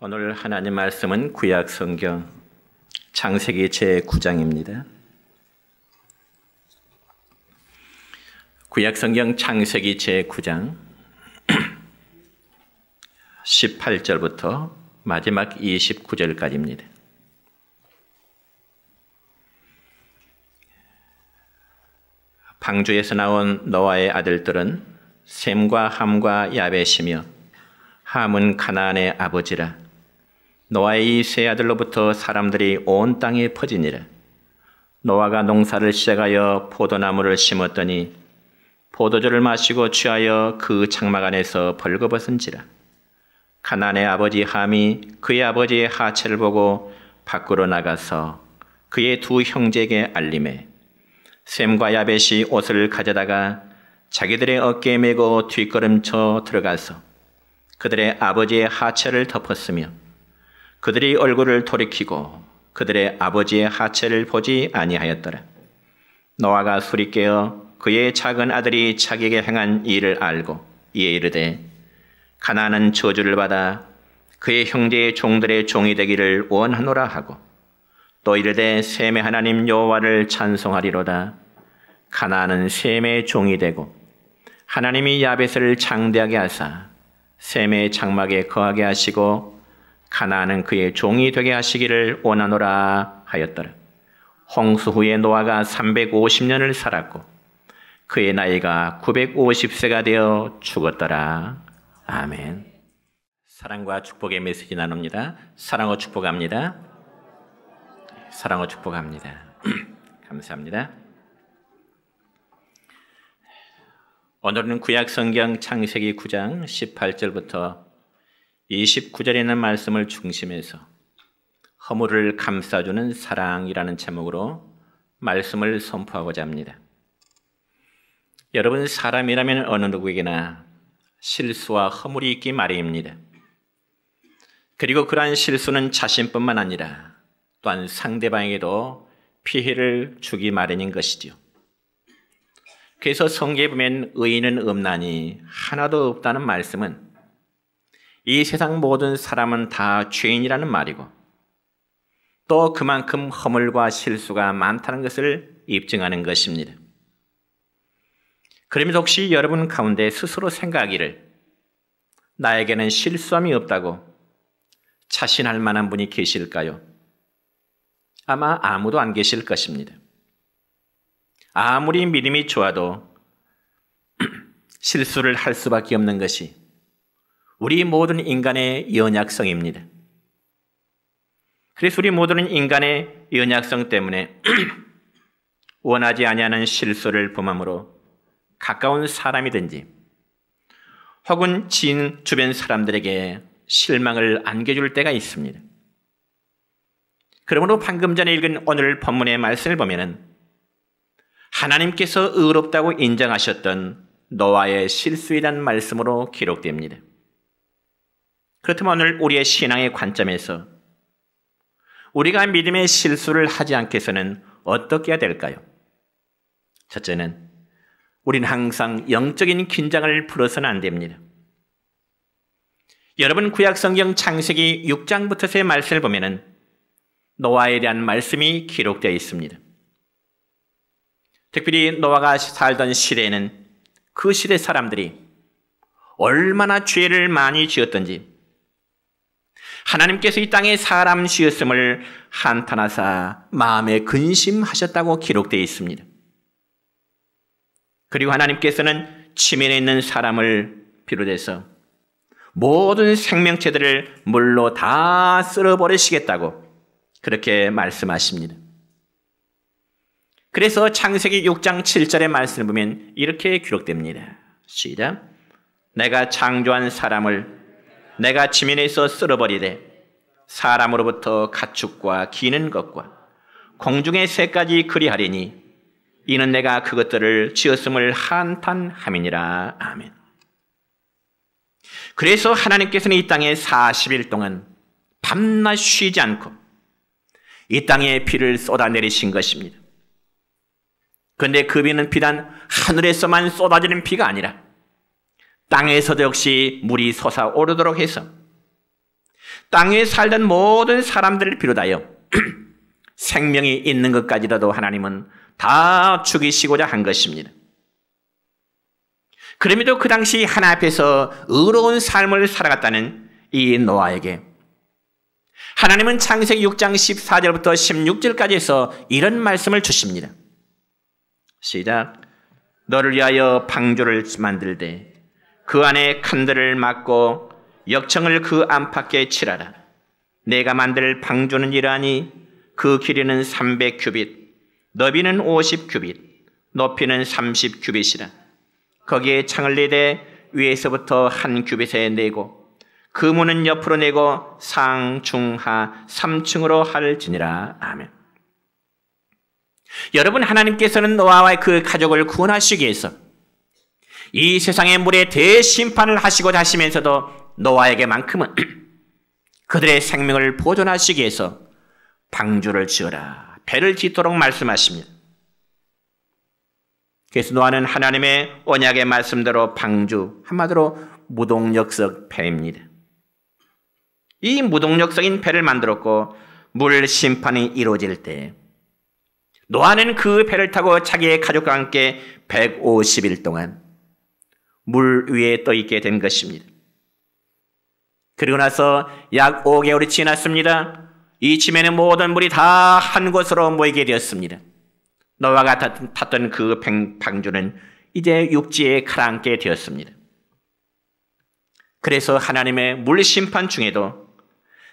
오늘 하나님 말씀은 구약 성경 창세기 제9장입니다. 구약 성경 창세기 제9장 18절부터 마지막 29절까지입니다. 방주에서 나온 노아의 아들들은 셈과 함과 야벳이며 함은 가나안의 아버지라. 노아의 이 세 아들로부터 사람들이 온 땅에 퍼지니라. 노아가 농사를 시작하여 포도나무를 심었더니 포도주를 마시고 취하여 그 장막 안에서 벌거벗은지라. 가나안의 아버지 함이 그의 아버지의 하체를 보고 밖으로 나가서 그의 두 형제에게 알림해 셈과 야벳이 옷을 가져다가 자기들의 어깨에 메고 뒷걸음쳐 들어가서 그들의 아버지의 하체를 덮었으며 그들이 얼굴을 돌이키고 그들의 아버지의 하체를 보지 아니하였더라. 노아가 술이 깨어 그의 작은 아들이 자기에게 행한 일을 알고 이에 이르되 가나안은 저주를 받아 그의 형제의 종들의 종이 되기를 원하노라 하고 또 이르되 셈의 하나님 여호와를 찬송하리로다. 가나안은 셈의 종이 되고 하나님이 야벳을 장대하게 하사 셈의 장막에 거하게 하시고 가나안은 그의 종이 되게 하시기를 원하노라 하였더라. 홍수 후에 노아가 350년을 살았고 그의 나이가 950세가 되어 죽었더라. 아멘. 사랑과 축복의 메시지 나눕니다. 사랑과 축복합니다. 사랑과 축복합니다. 감사합니다. 오늘은 구약 성경 창세기 9장 18절부터 29절에 있는 말씀을 중심해서 허물을 감싸주는 사랑이라는 제목으로 말씀을 선포하고자 합니다. 여러분, 사람이라면 어느 누구에게나 실수와 허물이 있기 마련입니다. 그리고 그러한 실수는 자신뿐만 아니라 또한 상대방에게도 피해를 주기 마련인 것이죠. 그래서 성경에 보면 의인은 없나니 하나도 없다는 말씀은 이 세상 모든 사람은 다 죄인이라는 말이고 또 그만큼 허물과 실수가 많다는 것을 입증하는 것입니다. 그러면서 혹시 여러분 가운데 스스로 생각하기를 나에게는 실수함이 없다고 자신할 만한 분이 계실까요? 아마 아무도 안 계실 것입니다. 아무리 믿음이 좋아도 실수를 할 수밖에 없는 것이 우리 모든 인간의 연약성입니다. 그래서 우리 모든 인간의 연약성 때문에 원하지 아니하는 실수를 범함으로 가까운 사람이든지 혹은 지인 주변 사람들에게 실망을 안겨줄 때가 있습니다. 그러므로 방금 전에 읽은 오늘 본문의 말씀을 보면은 하나님께서 의롭다고 인정하셨던 노아의 실수이라는 말씀으로 기록됩니다. 그렇다면 오늘 우리의 신앙의 관점에서 우리가 믿음의 실수를 하지 않게 해서는 어떻게 해야 될까요? 첫째는 우리는 항상 영적인 긴장을 풀어서는 안 됩니다. 여러분, 구약성경 창세기 6장부터의 말씀을 보면은 노아에 대한 말씀이 기록되어 있습니다. 특별히 노아가 살던 시대에는 그 시대 사람들이 얼마나 죄를 많이 지었던지 하나님께서 이 땅에 사람 지었음을 한탄하사 마음에 근심하셨다고 기록되어 있습니다. 그리고 하나님께서는 지면에 있는 사람을 비롯해서 모든 생명체들을 물로 다 쓸어버리시겠다고 그렇게 말씀하십니다. 그래서 창세기 6장 7절의 말씀을 보면 이렇게 기록됩니다. 시작. 내가 창조한 사람을 내가 지면에서 쓸어버리되 사람으로부터 가축과 기는 것과 공중의 새까지 그리하리니 이는 내가 그것들을 지었음을 한탄함이니라. 아멘. 그래서 하나님께서는 이 땅에 40일 동안 밤낮 쉬지 않고 이 땅에 비를 쏟아내리신 것입니다. 그런데 그 비는 비단 하늘에서만 쏟아지는 비가 아니라 땅에서도 역시 물이 솟아오르도록 해서 땅에 살던 모든 사람들을 비롯하여 생명이 있는 것까지라도 하나님은 다 죽이시고자 한 것입니다. 그럼에도 그 당시 하나님 앞에서 의로운 삶을 살아갔다는 이 노아에게 하나님은 창세기 6장 14절부터 16절까지 해서 이런 말씀을 주십니다. 시작. 너를 위하여 방주를 만들되 그 안에 칸들을 막고 역청을 그 안팎에 칠하라. 내가 만들 방주는 이러하니 그 길이는 300규빗, 너비는 50규빗, 높이는 30규빗이라. 거기에 창을 내되 위에서부터 한 규빗에 내고 그 문은 옆으로 내고 상, 중, 하 3층으로 할지니라. 아멘. 여러분, 하나님께서는 노아와 그 가족을 구원하시기 위해서 이 세상의 물에 대심판을 하시고자 하시면서도 노아에게만큼은 그들의 생명을 보존하시기 위해서 방주를 지어라, 배를 짓도록 말씀하십니다. 그래서 노아는 하나님의 언약의 말씀대로 방주, 한마디로 무동력석 배입니다. 이 무동력석인 배를 만들었고 물 심판이 이루어질 때 노아는 그 배를 타고 자기의 가족과 함께 150일 동안 물 위에 떠 있게 된 것입니다. 그리고 나서 약 5개월이 지났습니다. 이쯤에는 모든 물이 다 한 곳으로 모이게 되었습니다. 노아가 탔던 그 방주는 이제 육지에 가라앉게 되었습니다. 그래서 하나님의 물 심판 중에도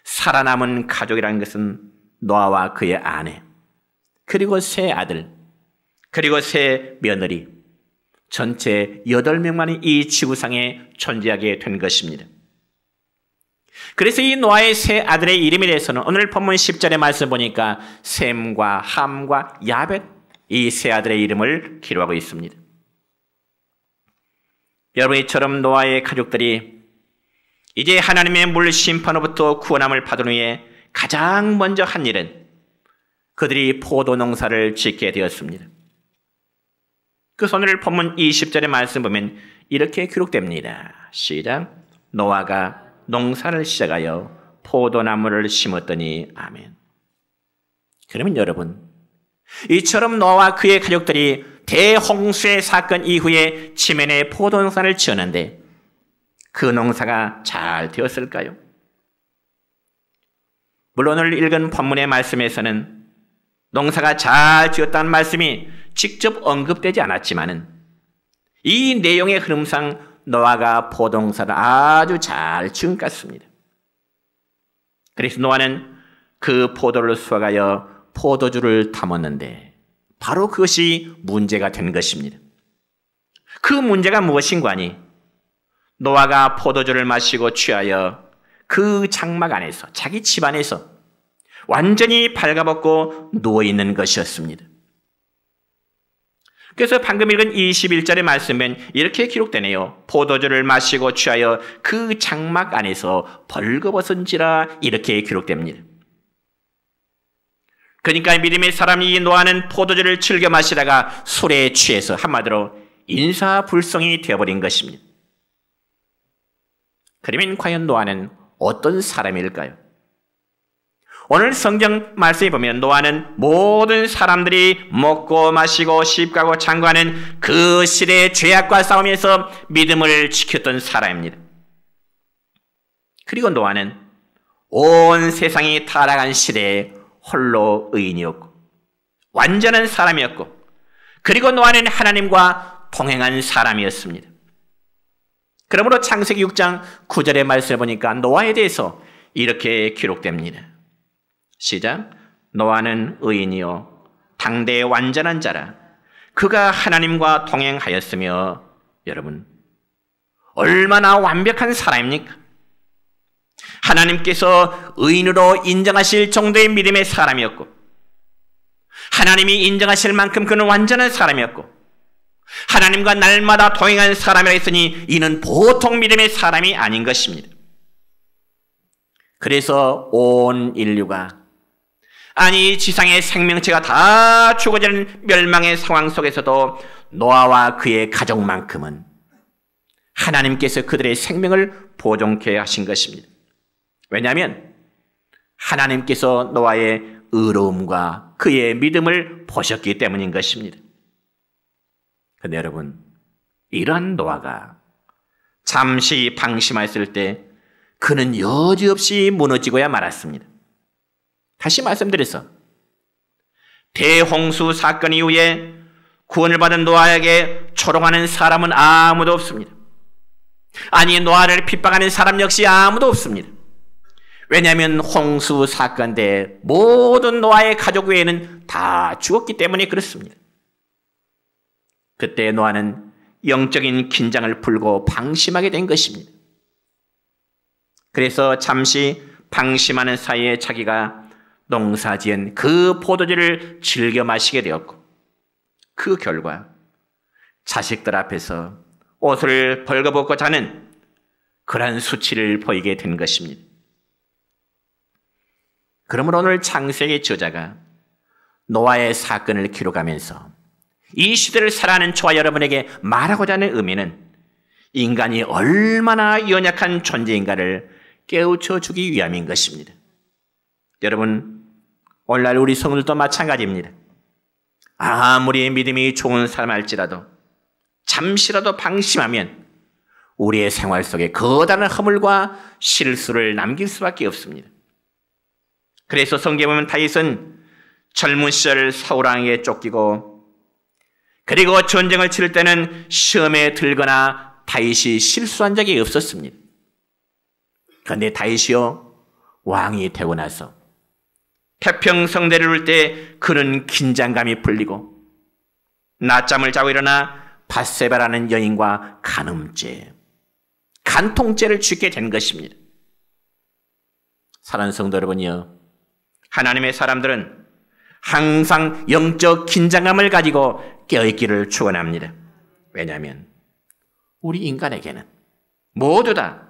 살아남은 가족이라는 것은 노아와 그의 아내, 그리고 세 아들, 그리고 세 며느리, 전체 8명만이 이 지구상에 존재하게 된 것입니다. 그래서 이 노아의 세 아들의 이름에 대해서는 오늘 본문 10절의 말씀 보니까 셈과 함과 야벳, 이 세 아들의 이름을 기록하고 있습니다. 여러분, 이처럼 노아의 가족들이 이제 하나님의 물 심판으로부터 구원함을 받은 후에 가장 먼저 한 일은 그들이 포도 농사를 짓게 되었습니다. 그래서 오늘 본문 20절의 말씀 보면 이렇게 기록됩니다. 시작. 노아가 농사를 시작하여 포도나무를 심었더니. 아멘. 그러면 여러분, 이처럼 노아와 그의 가족들이 대홍수의 사건 이후에 지면에 포도 농사를 지었는데 그 농사가 잘 되었을까요? 물론 오늘 읽은 본문의 말씀에서는 농사가 잘 지었다는 말씀이 직접 언급되지 않았지만은 이 내용의 흐름상 노아가 포도 농사를 아주 잘 지은 것 같습니다. 그래서 노아는 그 포도를 수확하여 포도주를 담았는데 바로 그것이 문제가 된 것입니다. 그 문제가 무엇인가 하니 노아가 포도주를 마시고 취하여 그 장막 안에서, 자기 집 안에서 완전히 발가벗고 누워있는 것이었습니다. 그래서 방금 읽은 21절의 말씀은 이렇게 기록되네요. 포도주를 마시고 취하여 그 장막 안에서 벌거벗은지라, 이렇게 기록됩니다. 그러니까 믿음의 사람 이 노아는 포도주를 즐겨 마시다가 술에 취해서 한마디로 인사불성이 되어버린 것입니다. 그러면 과연 노아는 어떤 사람일까요? 오늘 성경 말씀에 보면 노아는 모든 사람들이 먹고 마시고 시집가고 장구하는 그 시대의 죄악과 싸우면서 믿음을 지켰던 사람입니다. 그리고 노아는 온 세상이 타락한 시대에 홀로 의인이었고 완전한 사람이었고, 그리고 노아는 하나님과 동행한 사람이었습니다. 그러므로 창세기 6장 9절의 말씀을 보니까 노아에 대해서 이렇게 기록됩니다. 시작. 노아는 의인이요 당대의 완전한 자라. 그가 하나님과 동행하였으며. 여러분, 얼마나 완벽한 사람입니까? 하나님께서 의인으로 인정하실 정도의 믿음의 사람이었고, 하나님이 인정하실 만큼 그는 완전한 사람이었고, 하나님과 날마다 동행한 사람이라 했으니 이는 보통 믿음의 사람이 아닌 것입니다. 그래서 온 인류가, 아니 지상의 생명체가 다 죽어지는 멸망의 상황 속에서도 노아와 그의 가족만큼은 하나님께서 그들의 생명을 보존케 하신 것입니다. 왜냐하면 하나님께서 노아의 의로움과 그의 믿음을 보셨기 때문인 것입니다. 그런데 여러분, 이러한 노아가 잠시 방심했을 때 그는 여지없이 무너지고야 말았습니다. 다시 말씀드려서 대홍수 사건 이후에 구원을 받은 노아에게 조롱하는 사람은 아무도 없습니다. 아니, 노아를 핍박하는 사람 역시 아무도 없습니다. 왜냐하면 홍수 사건 때 모든 노아의 가족 외에는 다 죽었기 때문에 그렇습니다. 그때 노아는 영적인 긴장을 풀고 방심하게 된 것입니다. 그래서 잠시 방심하는 사이에 자기가 농사지은 그 포도주를 즐겨 마시게 되었고, 그 결과 자식들 앞에서 옷을 벌거벗고 자는 그러한 수치를 보이게 된 것입니다. 그러므로 오늘 창세기 저자가 노아의 사건을 기록하면서 이 시대를 살아가는 저와 여러분에게 말하고자 하는 의미는 인간이 얼마나 연약한 존재인가를 깨우쳐 주기 위함인 것입니다. 여러분, 오늘날 우리 성도들도 마찬가지입니다. 아무리 믿음이 좋은 사람일지라도 잠시라도 방심하면 우리의 생활 속에 거대한 허물과 실수를 남길 수밖에 없습니다. 그래서 성경에 보면 다윗은 젊은 시절 사울왕에게 쫓기고, 그리고 전쟁을 치를 때는 시험에 들거나 다윗이 실수한 적이 없었습니다. 그런데 다윗이요, 왕이 되고 나서 태평성대를 이룰 때 그는 긴장감이 풀리고 낮잠을 자고 일어나 밧세바라는 여인과 간음죄, 간통죄를 짓게 된 것입니다. 사랑하는 성도 여러분이요, 하나님의 사람들은 항상 영적 긴장감을 가지고 깨어있기를 축원합니다. 왜냐하면 우리 인간에게는 모두 다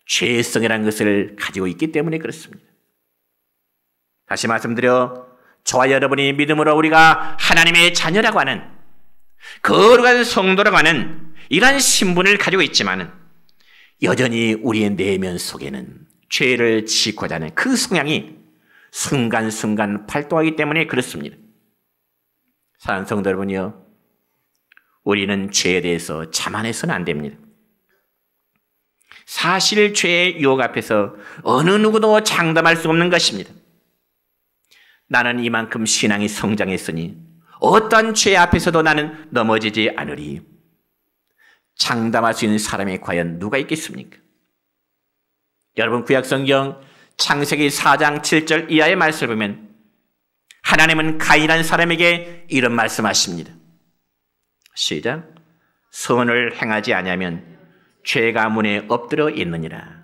죄성이라는 것을 가지고 있기 때문에 그렇습니다. 다시 말씀드려, 저와 여러분이 믿음으로 우리가 하나님의 자녀라고 하는, 거룩한 성도라고 하는 이러한 신분을 가지고 있지만은 여전히 우리의 내면 속에는 죄를 짓고자 하는 그 성향이 순간순간 발동하기 때문에 그렇습니다. 사랑하는 성도 여러분이요, 우리는 죄에 대해서 자만해서는 안 됩니다. 사실 죄의 유혹 앞에서 어느 누구도 장담할 수 없는 것입니다. 나는 이만큼 신앙이 성장했으니 어떤 죄 앞에서도 나는 넘어지지 않으리. 장담할 수 있는 사람이 과연 누가 있겠습니까? 여러분, 구약성경 창세기 4장 7절 이하의 말씀을 보면 하나님은 가인한 사람에게 이런 말씀하십니다. 시작. 선을 행하지 아니하면 죄가 문에 엎드려 있느니라.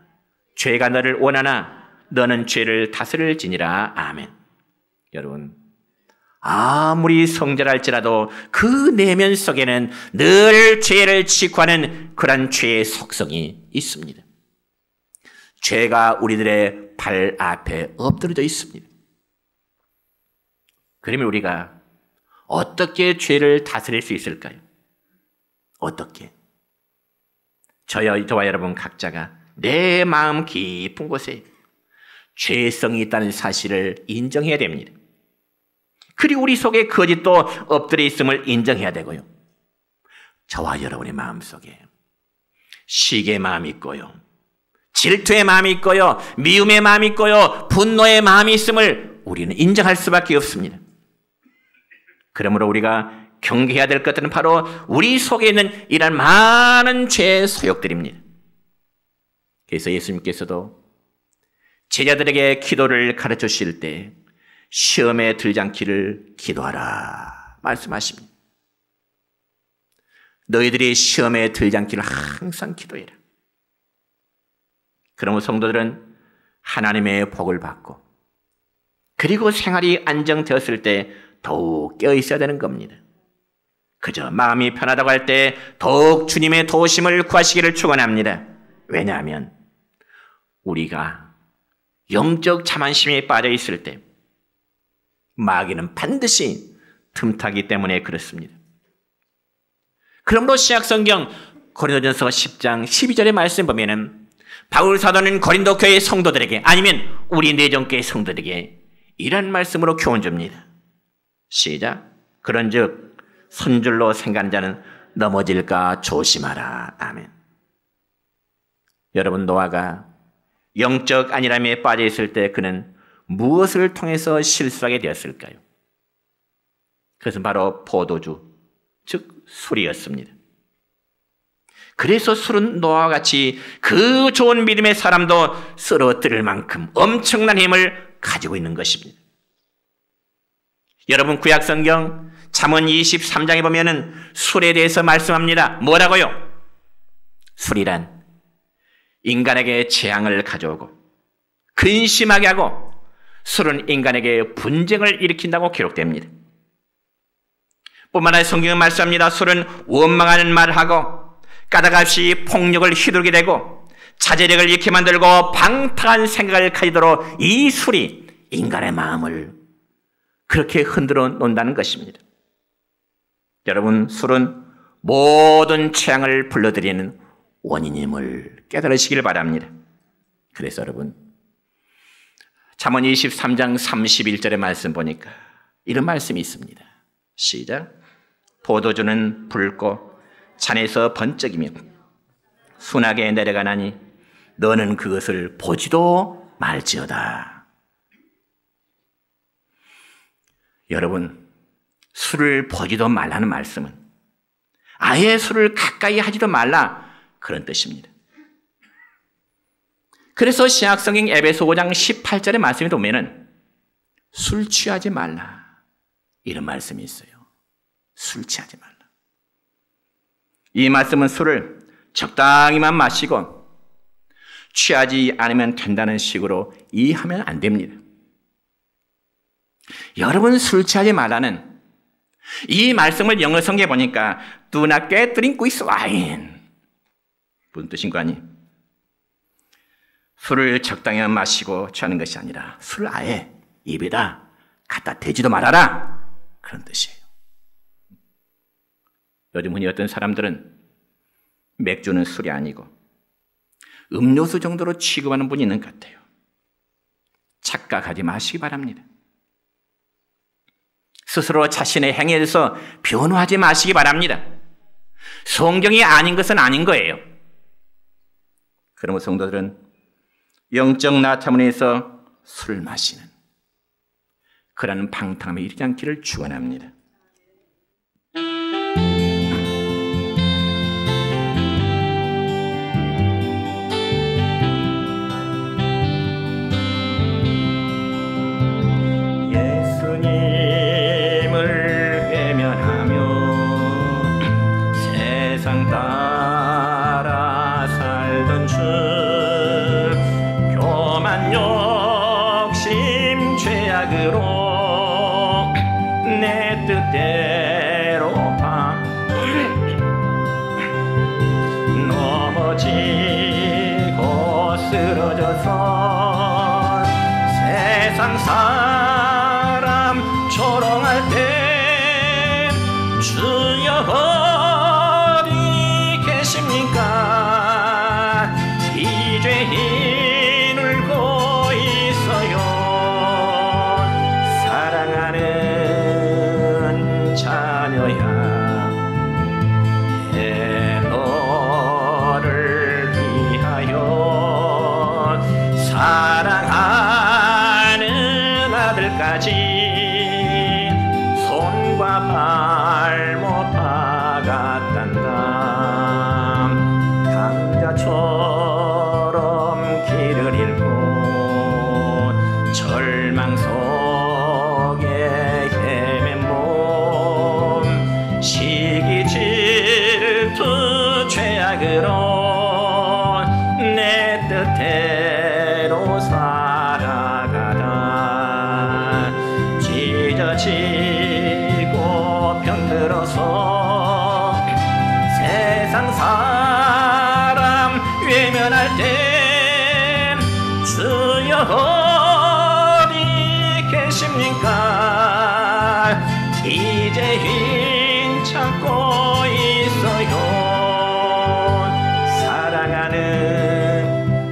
죄가 너를 원하나 너는 죄를 다스릴지니라. 아멘. 여러분, 아무리 성절할지라도 그 내면 속에는 늘 죄를 직구하는 그런 죄의 속성이 있습니다. 죄가 우리들의 발 앞에 엎드려져 있습니다. 그러면 우리가 어떻게 죄를 다스릴 수 있을까요? 어떻게? 저와 여러분 각자가 내 마음 깊은 곳에 죄성이 있다는 사실을 인정해야 됩니다. 그리고 우리 속에 거짓도 엎드려 있음을 인정해야 되고요. 저와 여러분의 마음속에 시기의 마음이 있고요, 질투의 마음이 있고요, 미움의 마음이 있고요, 분노의 마음이 있음을 우리는 인정할 수밖에 없습니다. 그러므로 우리가 경계해야 될 것들은 바로 우리 속에 있는 이런 많은 죄의 소욕들입니다. 그래서 예수님께서도 제자들에게 기도를 가르쳐 주실 때 시험에 들지 않기를 기도하라 말씀하십니다. 너희들이 시험에 들지 않기를 항상 기도해라. 그러면 성도들은 하나님의 복을 받고, 그리고 생활이 안정되었을 때 더욱 깨어있어야 되는 겁니다. 그저 마음이 편하다고 할 때 더욱 주님의 도우심을 구하시기를 축원합니다. 왜냐하면 우리가 영적 자만심에 빠져 있을 때 마귀는 반드시 틈타기 때문에 그렇습니다. 그러므로 신약성경 고린도전서 10장 12절의 말씀 보면은 바울 사도는 고린도 교회 성도들에게 아니면 우리 내정교회 성도들에게 이런 말씀으로 교훈 줍니다. 시작. 그런즉 선줄로 생각하는 자는 넘어질까 조심하라. 아멘. 여러분, 노아가 영적 안일함에 빠져 있을 때 그는 무엇을 통해서 실수하게 되었을까요? 그것은 바로 포도주, 즉 술이었습니다. 그래서 술은 노아와 같이 그 좋은 믿음의 사람도 쓰러뜨릴 만큼 엄청난 힘을 가지고 있는 것입니다. 여러분, 구약성경 잠언 23장에 보면은 술에 대해서 말씀합니다. 뭐라고요? 술이란 인간에게 재앙을 가져오고 근심하게 하고 술은 인간에게 분쟁을 일으킨다고 기록됩니다. 뿐만 아니라 성경은 말씀합니다. 술은 원망하는 말을 하고 까닭 없이 폭력을 휘두르게 되고 자제력을 잃게 만들고 방탕한 생각을 가지도록 이 술이 인간의 마음을 그렇게 흔들어 놓는다는 것입니다. 여러분, 술은 모든 재앙을 불러들이는 원인임을 깨달으시길 바랍니다. 그래서 여러분, 잠언 23장 31절의 말씀 보니까 이런 말씀이 있습니다. 시작. 포도주는 붉고 잔에서 번쩍이며 순하게 내려가나니 너는 그것을 보지도 말지어다. 여러분, 술을 보지도 말라는 말씀은 아예 술을 가까이 하지도 말라, 그런 뜻입니다. 그래서 신약성경 에베소 5장 18절의 말씀에 보면은 술 취하지 말라, 이런 말씀이 있어요. 술 취하지 말라. 이 말씀은 술을 적당히만 마시고 취하지 않으면 된다는 식으로 이해하면 안 됩니다. 여러분, 술 취하지 말라는 이 말씀을 영어 성경에 보니까 Do not get drink with wine, 무슨 뜻인가 하니 술을 적당히만 마시고 취하는 것이 아니라 술을 아예 입에다 갖다 대지도 말아라, 그런 뜻이에요. 요즘 흔히 어떤 사람들은 맥주는 술이 아니고 음료수 정도로 취급하는 분이 있는 것 같아요. 착각하지 마시기 바랍니다. 스스로 자신의 행위에 대해서 변호하지 마시기 바랍니다. 성경이 아닌 것은 아닌 거예요. 그러면 성도들은 영적 나타문에서 술 마시는 그러한 방탕함에 이르지 않기를 축원합니다. 넘어지고 쓰러져서 세상 사람 조롱할 때 주여 어디 계십니까? 이 죄인 울고 있어요. 사랑하는 자녀야, 사랑하는 아들까지 손과 발못 박았단다. 강자처럼 길을 잃고 절망 속에 헤맨 몸, 시기 질투 죄악으로 내 뜻대로 살아가다 찢어지고 병들어서 세상 사람 외면할 때 주여 어디 계십니까? 이제 흰 찾고 있어요. 사랑하는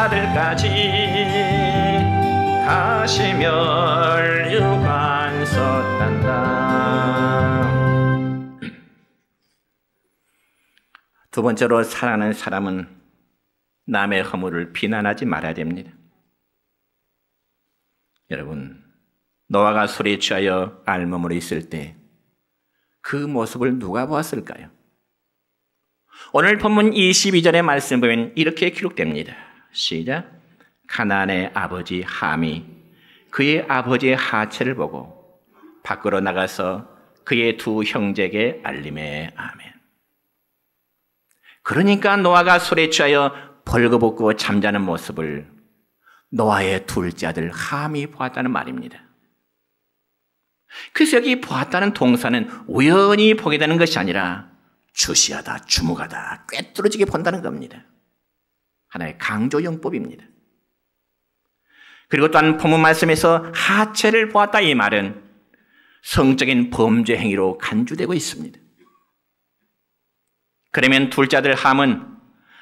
아들까지 다시 멸류관 썼단다. 두 번째로 사랑하는 사람은 남의 허물을 비난하지 말아야 됩니다. 여러분, 노아가 술에 취하여 알몸으로 있을 때 그 모습을 누가 보았을까요? 오늘 본문 22절의 말씀 보면 이렇게 기록됩니다. 시작. 가나안의 아버지 함이 그의 아버지의 하체를 보고 밖으로 나가서 그의 두 형제에게 알림해. 아멘. 그러니까 노아가 술에 취하여 벌거벗고 잠자는 모습을 노아의 둘째 아들 함이 보았다는 말입니다. 그래서 여기 보았다는 동사는 우연히 보게 되는 것이 아니라 주시하다, 주목하다, 꿰뚫어지게 본다는 겁니다. 하나의 강조용법입니다. 그리고 또한 본문 말씀에서 하체를 보았다 이 말은 성적인 범죄 행위로 간주되고 있습니다. 그러면 둘째 아들 함은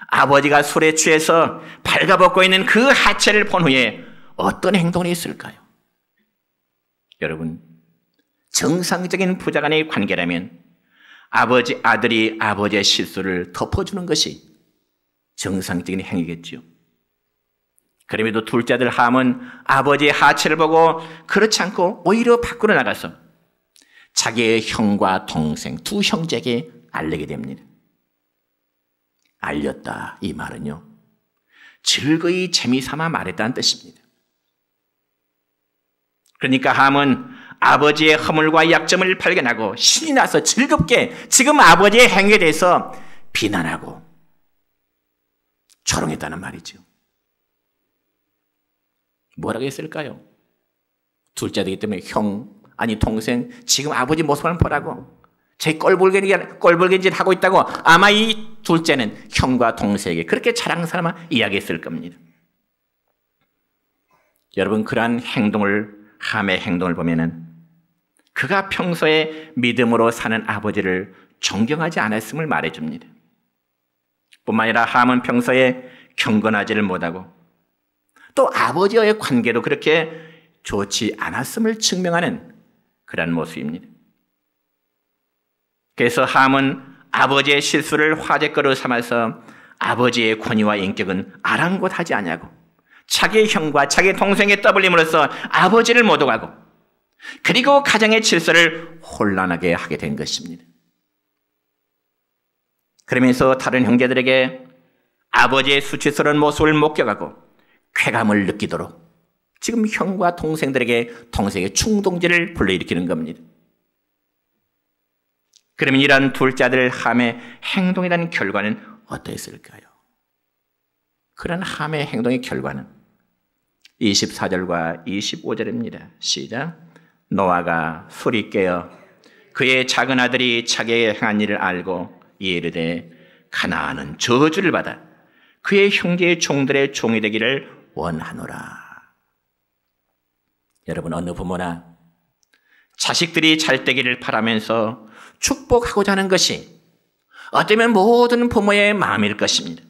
아버지가 술에 취해서 발가벗고 있는 그 하체를 본 후에 어떤 행동이 있을까요? 여러분, 정상적인 부자 간의 관계라면 아들이 아버지의 실수를 덮어주는 것이 정상적인 행위겠죠. 그럼에도 둘째 아들 함은 아버지의 하체를 보고 그렇지 않고 오히려 밖으로 나가서 자기의 형과 동생 두 형제에게 알리게 됩니다. 알렸다 이 말은요, 즐거이 재미삼아 말했다는 뜻입니다. 그러니까 함은 아버지의 허물과 약점을 발견하고 신이 나서 즐겁게 지금 아버지의 행위에 대해서 비난하고 조롱했다는 말이죠. 뭐라고 했을까요? 둘째 되기 때문에 동생 지금 아버지 모습을 보라고 제 꼴불견짓 하고 있다고 아마 이 둘째는 형과 동생에게 그렇게 자랑삼아 이야기했을 겁니다. 여러분, 그러한 함의 행동을 보면은 그가 평소에 믿음으로 사는 아버지를 존경하지 않았음을 말해줍니다. 뿐만 아니라 함은 평소에 경건하지를 못하고 또 아버지와의 관계도 그렇게 좋지 않았음을 증명하는 그런 모습입니다. 그래서 함은 아버지의 실수를 화제거리로 삼아서 아버지의 권위와 인격은 아랑곳하지 않냐고 자기 형과 자기 동생의 떠벌림으로써 아버지를 모독하고 그리고 가정의 질서를 혼란하게 하게 된 것입니다. 그러면서 다른 형제들에게 아버지의 수치스러운 모습을 목격하고 쾌감을 느끼도록 지금 형과 동생들에게 동생의 충동질을 불러일으키는 겁니다. 그러면 이러한 둘째 아들 함의 행동이라는 결과는 어떠했을까요? 그런 함의 행동의 결과는 24절과 25절입니다. 시작. 노아가 술이 깨어 그의 작은 아들이 자기의 행한 일을 알고 이르되 가나안은 저주를 받아 그의 형제의 종들의 종이 되기를 원하노라. 여러분, 어느 부모나 자식들이 잘 되기를 바라면서 축복하고자 하는 것이 어쩌면 모든 부모의 마음일 것입니다.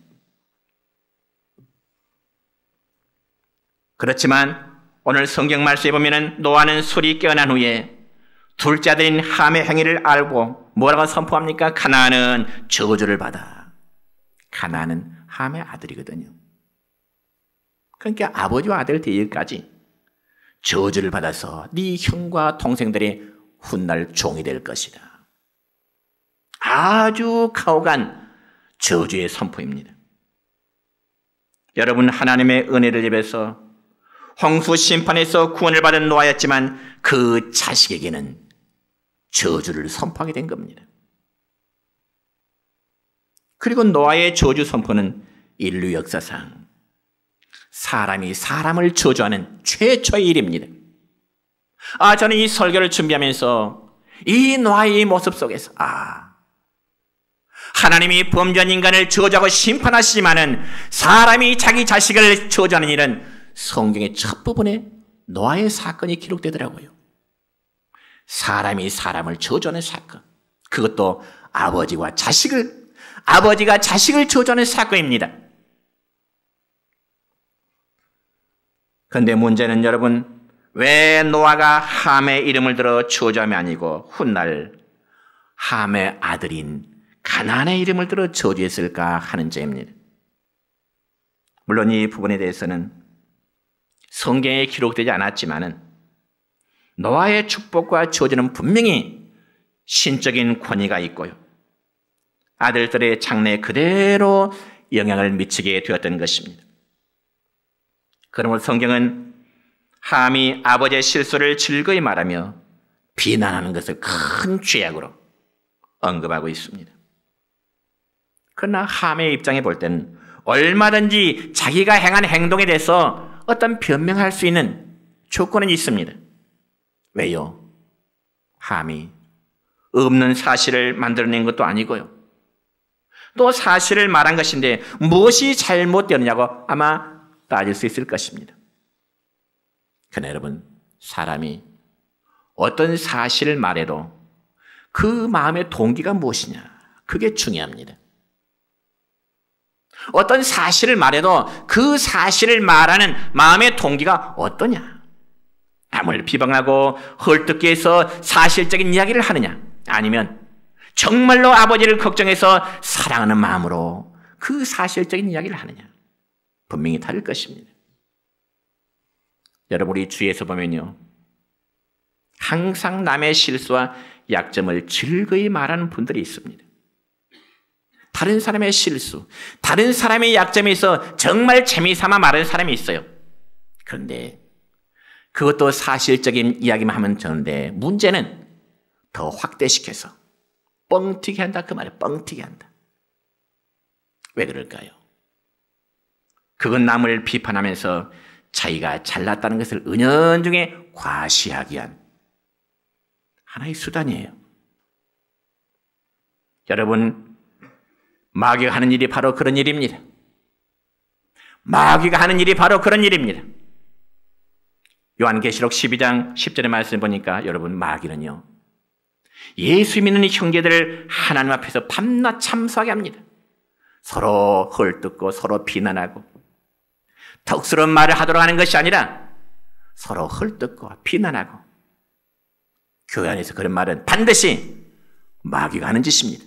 그렇지만 오늘 성경 말씀에 보면 노아는 술이 깨어난 후에 둘째 아들인 함의 행위를 알고 뭐라고 선포합니까? 가나안은 저주를 받아. 가나안은 함의 아들이거든요. 그러니까 아버지와 아들 대의까지 저주를 받아서 네 형과 동생들이 훗날 종이 될 것이다. 아주 가혹한 저주의 선포입니다. 여러분, 하나님의 은혜를 입에서 홍수 심판에서 구원을 받은 노아였지만 그 자식에게는 저주를 선포하게 된 겁니다. 그리고 노아의 저주 선포는 인류 역사상 사람이 사람을 저주하는 최초의 일입니다. 저는 이 설교를 준비하면서 이 노아의 모습 속에서 하나님이 범죄한 인간을 저주하고 심판하시지만은 사람이 자기 자식을 저주하는 일은 성경의 첫 부분에 노아의 사건이 기록되더라고요. 사람이 사람을 저주하는 사건, 그것도 아버지가 자식을 저주하는 사건입니다. 그런데 문제는 여러분, 왜 노아가 함의 이름을 들어 저주함이 아니고 훗날 함의 아들인 가나안의 이름을 들어 저주했을까 하는 점입니다. 물론 이 부분에 대해서는 성경에 기록되지 않았지만은 노아의 축복과 저주는 분명히 신적인 권위가 있고요, 아들들의 장래에 그대로 영향을 미치게 되었던 것입니다. 그러므로 성경은 함이 아버지의 실수를 즐거이 말하며 비난하는 것을 큰 죄악으로 언급하고 있습니다. 그러나 함의 입장에 볼 때는 얼마든지 자기가 행한 행동에 대해서 어떤 변명할 수 있는 조건은 있습니다. 왜요? 함이 없는 사실을 만들어낸 것도 아니고요, 또 사실을 말한 것인데 무엇이 잘못되었느냐고 아마 따질 수 있을 것입니다. 그러나 여러분, 사람이 어떤 사실을 말해도 그 마음의 동기가 무엇이냐, 그게 중요합니다. 어떤 사실을 말해도 그 사실을 말하는 마음의 동기가 어떠냐, 남을 비방하고 헐뜯기 해서 사실적인 이야기를 하느냐, 아니면 정말로 아버지를 걱정해서 사랑하는 마음으로 그 사실적인 이야기를 하느냐, 분명히 다를 것입니다. 여러분, 우리 주위에서 보면요, 항상 남의 실수와 약점을 즐거이 말하는 분들이 있습니다. 다른 사람의 실수, 다른 사람의 약점에 있어 정말 재미삼아 말하는 사람이 있어요. 그런데 그것도 사실적인 이야기만 하면 되는데 문제는 더 확대시켜서 뻥튀기 한다, 그 말에 뻥튀기 한다. 왜 그럴까요? 그건 남을 비판하면서 자기가 잘났다는 것을 은연중에 과시하기 위한 하나의 수단이에요. 여러분, 마귀가 하는 일이 바로 그런 일입니다. 마귀가 하는 일이 바로 그런 일입니다. 요한계시록 12장 10절의 말씀 보니까 여러분, 마귀는요, 예수 믿는 형제들을 하나님 앞에서 밤낮 참수하게 합니다. 서로 헐뜯고 서로 비난하고 덕스러운 말을 하도록 하는 것이 아니라 서로 헐뜯고 비난하고, 교회 안에서 그런 말은 반드시 마귀가 하는 짓입니다.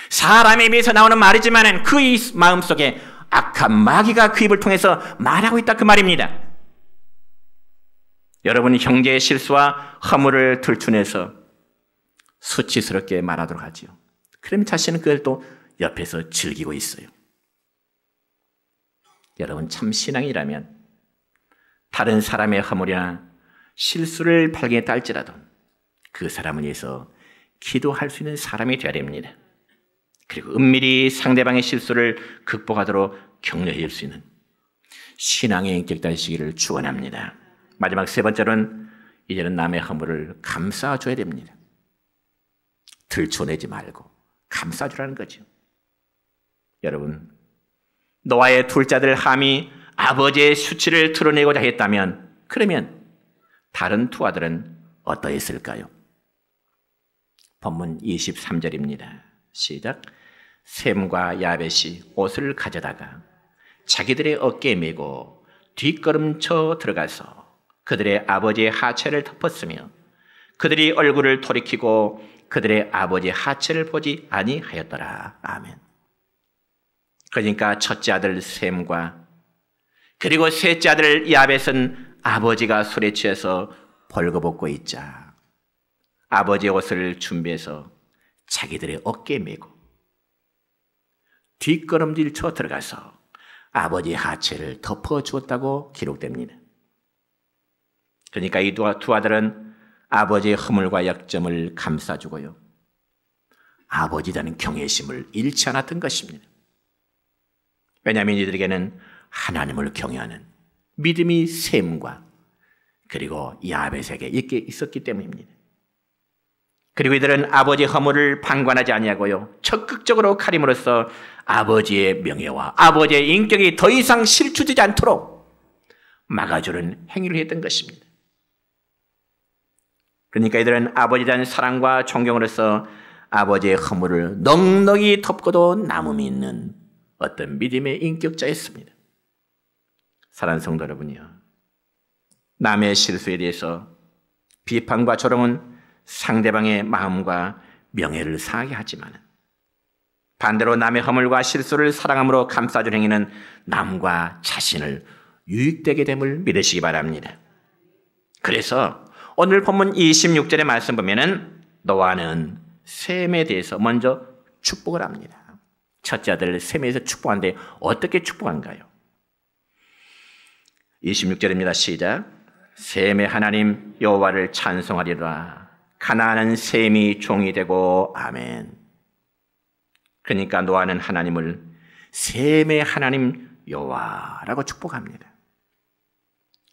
사람에 비해서 나오는 말이지만 그 마음속에 악한 마귀가 그 입을 통해서 말하고 있다, 그 말입니다. 여러분이 형제의 실수와 허물을 들추내서 수치스럽게 말하도록 하지요. 그럼 자신은 그걸 또 옆에서 즐기고 있어요. 여러분, 참 신앙이라면 다른 사람의 허물이나 실수를 발견했다 할지라도 그 사람을 위해서 기도할 수 있는 사람이 되어야 됩니다. 그리고 은밀히 상대방의 실수를 극복하도록 격려해 줄 수 있는 신앙의 인격 되시기를 축원합니다. 마지막 세 번째로는 이제는 남의 허물을 감싸줘야 됩니다. 들춰내지 말고 감싸주라는 거죠. 여러분, 노아의 둘째 아들 함이 아버지의 수치를 드러내고자 했다면, 그러면 다른 두 아들은 어떠했을까요? 본문 23절입니다. 시작. 셈과 야벳이 옷을 가져다가 자기들의 어깨에 메고 뒷걸음쳐 들어가서 그들의 아버지의 하체를 덮었으며 그들이 얼굴을 돌이키고 그들의 아버지의 하체를 보지 아니하였더라. 아멘. 그러니까 첫째 아들 셈과 그리고 셋째 아들 야벳은 아버지가 술에 취해서 벌거벗고 있자 아버지의 옷을 준비해서 자기들의 어깨에 메고 뒷걸음질 쳐 들어가서 아버지의 하체를 덮어주었다고 기록됩니다. 그러니까 이 두 아들은 아버지의 허물과 약점을 감싸주고요, 아버지라는 경외심을 잃지 않았던 것입니다. 왜냐하면 이들에게는 하나님을 경외하는 믿음이 셈과 그리고 야벳에게 있었기 때문입니다. 그리고 이들은 아버지의 허물을 방관하지 아니하고요, 적극적으로 가림으로써 아버지의 명예와 아버지의 인격이 더 이상 실추되지 않도록 막아주는 행위를 했던 것입니다. 그러니까 이들은 아버지에 대한 사랑과 존경으로서 아버지의 허물을 넉넉히 덮고도 남음이 있는 어떤 믿음의 인격자였습니다. 사랑하는 성도 여러분이요, 남의 실수에 대해서 비판과 조롱은 상대방의 마음과 명예를 상하게 하지만 반대로 남의 허물과 실수를 사랑함으로 감싸준 행위는 남과 자신을 유익되게 됨을 믿으시기 바랍니다. 그래서 오늘 본문 26절의 말씀 보면은 노아는 셈에 대해서 먼저 축복을 합니다. 첫째 아들 셈에서 축복하는데 어떻게 축복한가요? 26절입니다. 시작. 셈의 하나님 여호와를 찬송하리라. 가나안은 셈이 종이 되고 아멘. 그러니까 노아는 하나님을 셈의 하나님 여호와라고 축복합니다.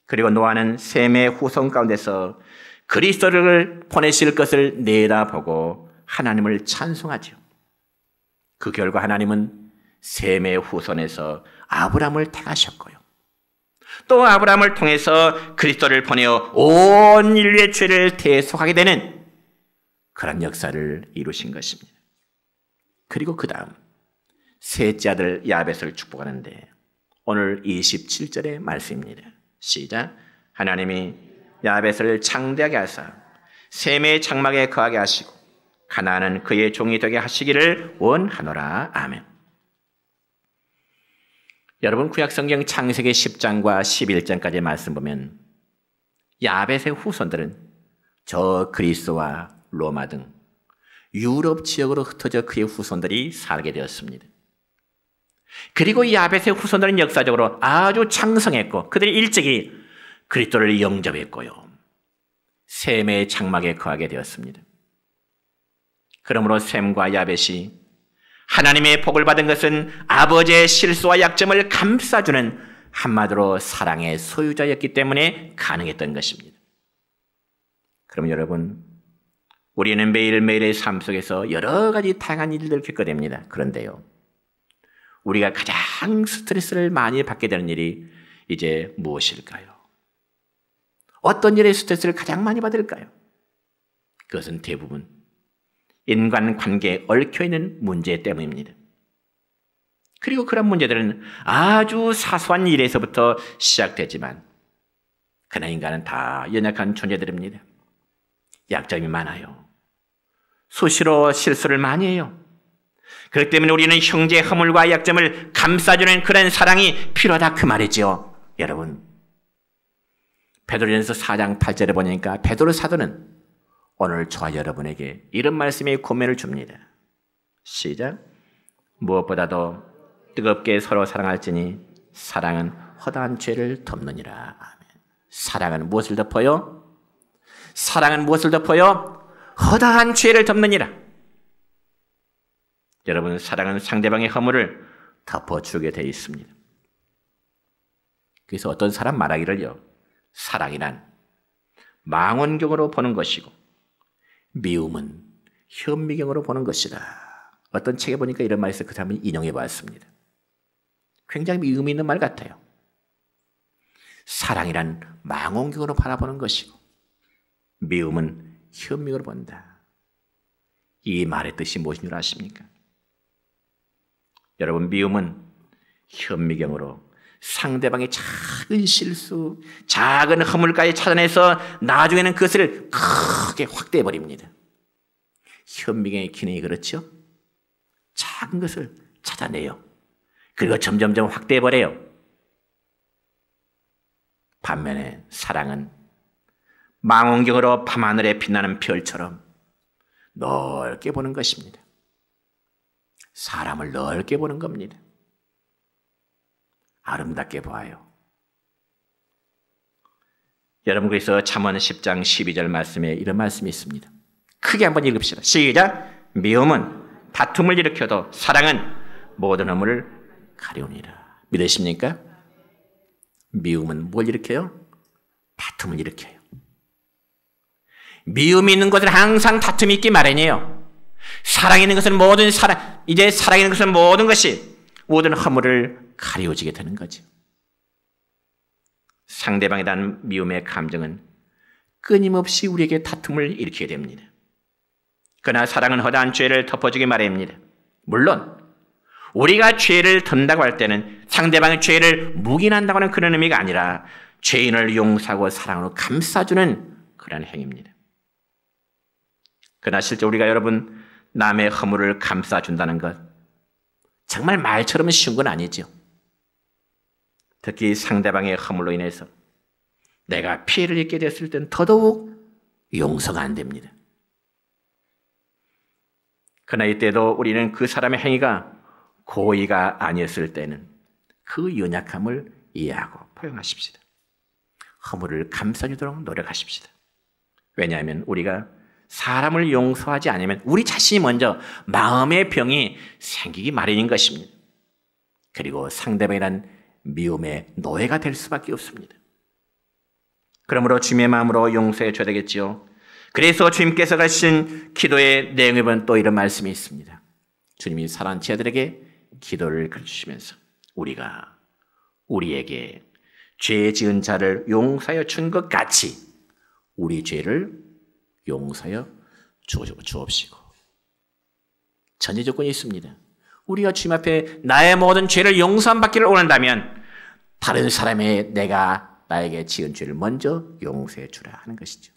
그리고 노아는 셈의 후손 가운데서 그리스도를 보내실 것을 내다보고 하나님을 찬송하죠. 그 결과 하나님은 셈의 후손에서 아브라함을 택하셨고요. 또 아브라함을 통해서 그리스도를 보내어 온 인류의 죄를 대속하게 되는 그런 역사를 이루신 것입니다. 그리고 그 다음 셋째 아들 야벳을 축복하는데 오늘 27절의 말씀입니다. 시작. 하나님이 야벳을 창대하게 하사 셈의 장막에 거하게 하시고 가나안은 그의 종이 되게 하시기를 원하노라. 아멘. 여러분 구약성경 창세기 10장과 11장까지의 말씀 보면 야벳의 후손들은 저 그리스와 로마 등 유럽 지역으로 흩어져 그의 후손들이 살게 되었습니다. 그리고 이 야벳의 후손들은 역사적으로 아주 창성했고 그들이 일찍이 그리스도를 영접했고요. 셈의 장막에 거하게 되었습니다. 그러므로 셈과 야벳이 하나님의 복을 받은 것은 아버지의 실수와 약점을 감싸주는 한마디로 사랑의 소유자였기 때문에 가능했던 것입니다. 그럼 여러분, 우리는 매일매일의 삶 속에서 여러 가지 다양한 일들을 겪게 됩니다. 그런데요, 우리가 가장 스트레스를 많이 받게 되는 일이 이제 무엇일까요? 어떤 일에 스트레스를 가장 많이 받을까요? 그것은 대부분 인간관계에 얽혀있는 문제 때문입니다. 그리고 그런 문제들은 아주 사소한 일에서부터 시작되지만 그러나 인간은 다 연약한 존재들입니다. 약점이 많아요. 수시로 실수를 많이 해요. 그렇기 때문에 우리는 형제의 허물과 약점을 감싸주는 그런 사랑이 필요하다 그 말이죠. 여러분, 베드로전서 4장 8절에 보니까 베드로 사도는 오늘 저와 여러분에게 이런 말씀의 권면을 줍니다. 시작. 무엇보다도 뜨겁게 서로 사랑할지니 사랑은 허다한 죄를 덮느니라. 아멘. 사랑은 무엇을 덮어요? 사랑은 무엇을 덮어요? 허다한 죄를 덮느니라. 여러분, 사랑은 상대방의 허물을 덮어주게 되어 있습니다. 그래서 어떤 사람 말하기를요, 사랑이란 망원경으로 보는 것이고 미움은 현미경으로 보는 것이다. 어떤 책에 보니까 이런 말을 그 사람이 인용해 봤습니다. 굉장히 의미 있는 말 같아요. 사랑이란 망원경으로 바라보는 것이고 미움은 현미경으로 본다. 이 말의 뜻이 무엇인 줄 아십니까? 여러분, 미움은 현미경으로 상대방의 작은 실수, 작은 허물까지 찾아내서 나중에는 그것을 크게 확대해버립니다. 현미경의 기능이 그렇죠? 작은 것을 찾아내요. 그리고 점점점 확대해버려요. 반면에 사랑은 망원경으로 밤하늘에 빛나는 별처럼 넓게 보는 것입니다. 사람을 넓게 보는 겁니다. 아름답게 봐요. 여러분, 그래서 잠언 10장 12절 말씀에 이런 말씀이 있습니다. 크게 한번 읽읍시다. 시작. 미움은 다툼을 일으켜도 사랑은 모든 허물을 가려우니라. 믿으십니까? 미움은 뭘 일으켜요? 다툼을 일으켜요. 미움이 있는 것은 항상 다툼이 있기 마련이에요. 사랑이 있는 것은 모든 사랑이 있는 것은 모든 것이 모든 허물을 가려워지게 되는 거죠. 상대방에 대한 미움의 감정은 끊임없이 우리에게 다툼을 일으키게 됩니다. 그러나 사랑은 허다한 죄를 덮어주기 마련입니다. 물론 우리가 죄를 덮는다고 할 때는 상대방의 죄를 묵인한다고 하는 그런 의미가 아니라 죄인을 용서하고 사랑으로 감싸주는 그런 행위입니다. 그러나 실제 우리가 여러분 남의 허물을 감싸준다는 것 정말 말처럼 쉬운 건 아니죠. 특히 상대방의 허물로 인해서 내가 피해를 입게 됐을 땐 더더욱 용서가 안 됩니다. 그러나 이때도 우리는 그 사람의 행위가 고의가 아니었을 때는 그 연약함을 이해하고 포용하십시다. 허물을 감싸주도록 노력하십시다. 왜냐하면 우리가 사람을 용서하지 않으면 우리 자신이 먼저 마음의 병이 생기기 마련인 것입니다. 그리고 상대방이란 미움의 노예가 될 수밖에 없습니다. 그러므로 주님의 마음으로 용서해 줘야 되겠지요. 그래서 주님께서 가신 기도의 내용에 보면 또 이런 말씀이 있습니다. 주님이 사랑하는 제자들에게 기도를 가르치시면서 우리가 우리에게 죄 지은 자를 용서하여 준 것 같이 우리 죄를 용서하여 주옵시고. 전제 조건이 있습니다. 우리가 주님 앞에 나의 모든 죄를 용서함 받기를 원한다면 다른 사람의 내가 나에게 지은 죄를 먼저 용서해 주라 하는 것이죠.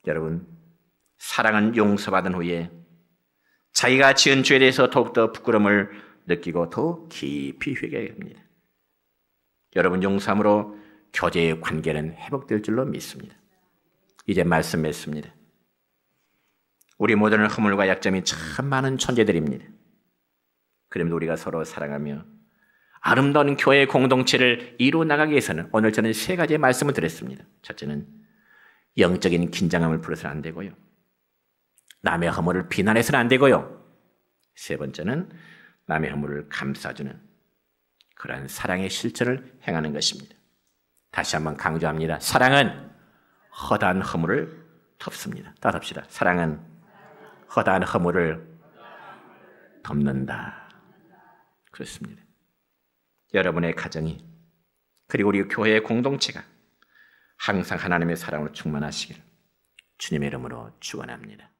여러분, 사랑은 용서받은 후에 자기가 지은 죄에 대해서 더욱더 부끄러움을 느끼고 더 깊이 회개합니다. 여러분, 용서함으로 교제의 관계는 회복될 줄로 믿습니다. 이제 말씀 맺습니다. 우리 모두는 허물과 약점이 참 많은 존재들입니다. 그럼에도 우리가 서로 사랑하며 아름다운 교회 공동체를 이루어 나가기 위해서는 오늘 저는 3가지의 말씀을 드렸습니다. 첫째는 영적인 긴장함을 부려서는 안 되고요. 남의 허물을 비난해서는 안 되고요. 3번째는 남의 허물을 감싸주는 그러한 사랑의 실천을 행하는 것입니다. 다시 한번 강조합니다. 사랑은 허다한 허물을 덮습니다. 따라합시다. 사랑은 허다한 허물을 덮는다. 그렇습니다. 여러분의 가정이 그리고 우리 교회의 공동체가 항상 하나님의 사랑으로 충만하시기를 주님의 이름으로 축원합니다.